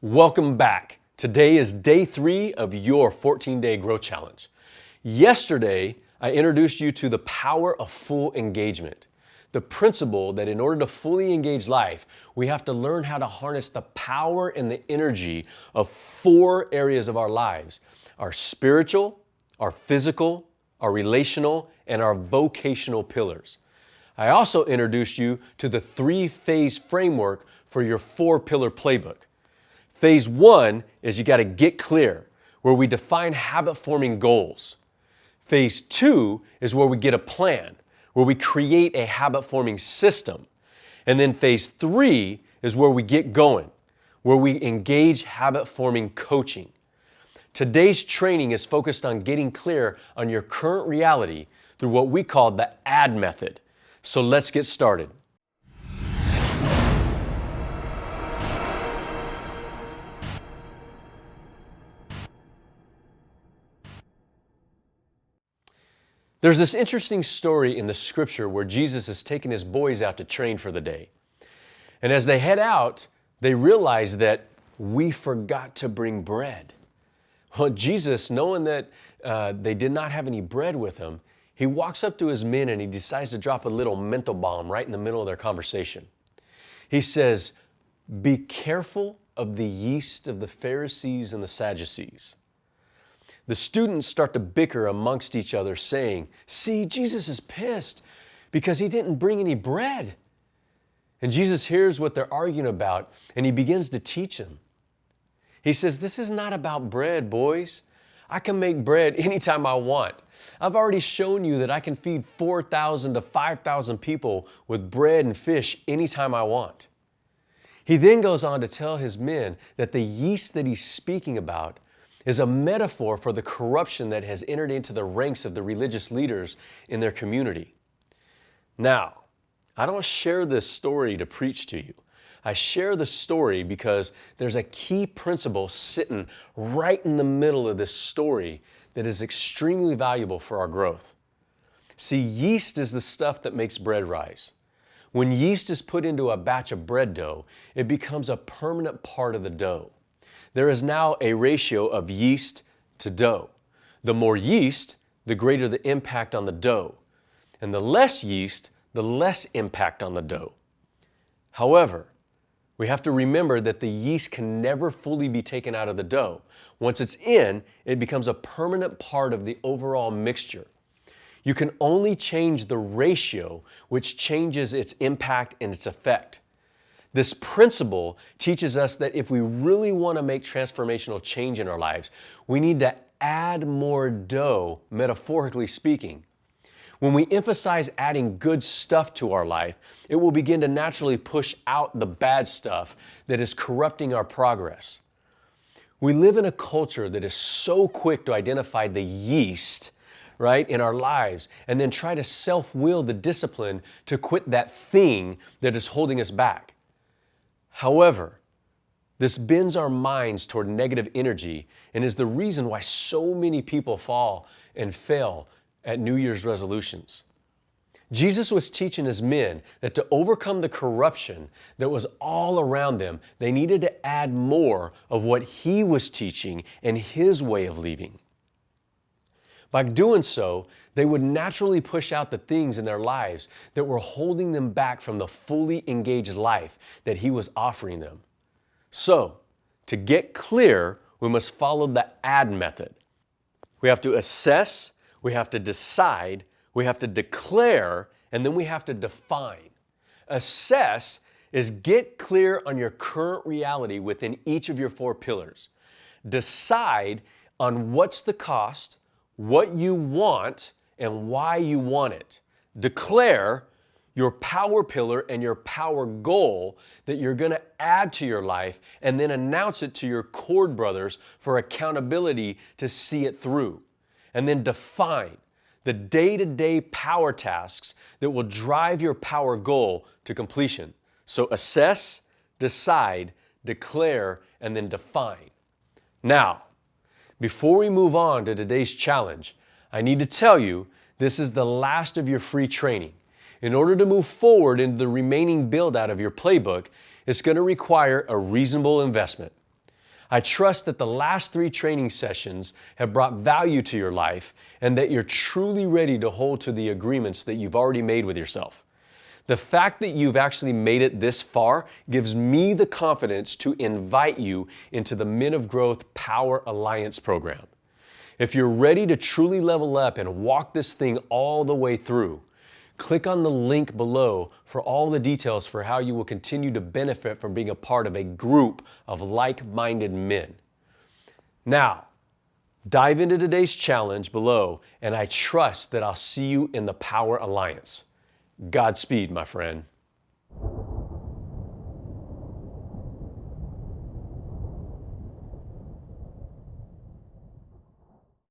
Welcome back. Today is day 3 of your 14-day growth challenge. Yesterday, I introduced you to the power of full engagement, the principle that in order to fully engage life, we have to learn how to harness the power and the energy of 4 areas of our lives: our spiritual, our physical, our relational, and our vocational pillars. I also introduced you to the 3-phase framework for your 4-pillar playbook. Phase 1 is you got to get clear, where we define habit-forming goals. Phase 2 is where we get a plan, where we create a habit-forming system. And then phase 3 is where we get going, where we engage habit-forming coaching. Today's training is focused on getting clear on your current reality through what we call the ADD method. So let's get started. There's this interesting story in the scripture where Jesus is taking his boys out to train for the day. And as they head out, they realize that we forgot to bring bread. Well, Jesus, knowing that they did not have any bread with him, he walks up to his men and he decides to drop a little mental bomb right in the middle of their conversation. He says, "Be careful of the yeast of the Pharisees and the Sadducees." The students start to bicker amongst each other, saying, "See, Jesus is pissed because he didn't bring any bread." And Jesus hears what they're arguing about, and he begins to teach them. He says, "This is not about bread, boys. I can make bread anytime I want. I've already shown you that I can feed 4,000 to 5,000 people with bread and fish anytime I want." He then goes on to tell his men that the yeast that he's speaking about is a metaphor for the corruption that has entered into the ranks of the religious leaders in their community. Now, I don't share this story to preach to you. I share the story because there's a key principle sitting right in the middle of this story that is extremely valuable for our growth. See, yeast is the stuff that makes bread rise. When yeast is put into a batch of bread dough, it becomes a permanent part of the dough. There is now a ratio of yeast to dough. The more yeast, the greater the impact on the dough. And the less yeast, the less impact on the dough. However, we have to remember that the yeast can never fully be taken out of the dough. Once it's in, it becomes a permanent part of the overall mixture. You can only change the ratio, which changes its impact and its effect. This principle teaches us that if we really want to make transformational change in our lives, we need to add more dough, metaphorically speaking. When we emphasize adding good stuff to our life, it will begin to naturally push out the bad stuff that is corrupting our progress. We live in a culture that is so quick to identify the yeast, right, in our lives, and then try to self-will the discipline to quit that thing that is holding us back. However, this bends our minds toward negative energy and is the reason why so many people fall and fail at New Year's resolutions. Jesus was teaching his men that to overcome the corruption that was all around them, they needed to add more of what he was teaching and his way of living. By doing so, they would naturally push out the things in their lives that were holding them back from the fully engaged life that he was offering them. So, to get clear, we must follow the ADD method. We have to assess, we have to decide, we have to declare, and then we have to define. Assess is get clear on your current reality within each of your 4 pillars. Decide on what's the cost, what you want, and why you want it. Declare your power pillar and your power goal that you're going to add to your life, and then announce it to your cord brothers for accountability to see it through. And then define the day-to-day power tasks that will drive your power goal to completion. So assess, decide, declare, and then define. Now, before we move on to today's challenge, I need to tell you this is the last of your free training. In order to move forward into the remaining build out of your playbook, it's going to require a reasonable investment. I trust that the last 3 training sessions have brought value to your life and that you're truly ready to hold to the agreements that you've already made with yourself. The fact that you've actually made it this far gives me the confidence to invite you into the Men of Growth Power Alliance program. If you're ready to truly level up and walk this thing all the way through, click on the link below for all the details for how you will continue to benefit from being a part of a group of like-minded men. Now, dive into today's challenge below, and I trust that I'll see you in the Power Alliance. Godspeed, my friend.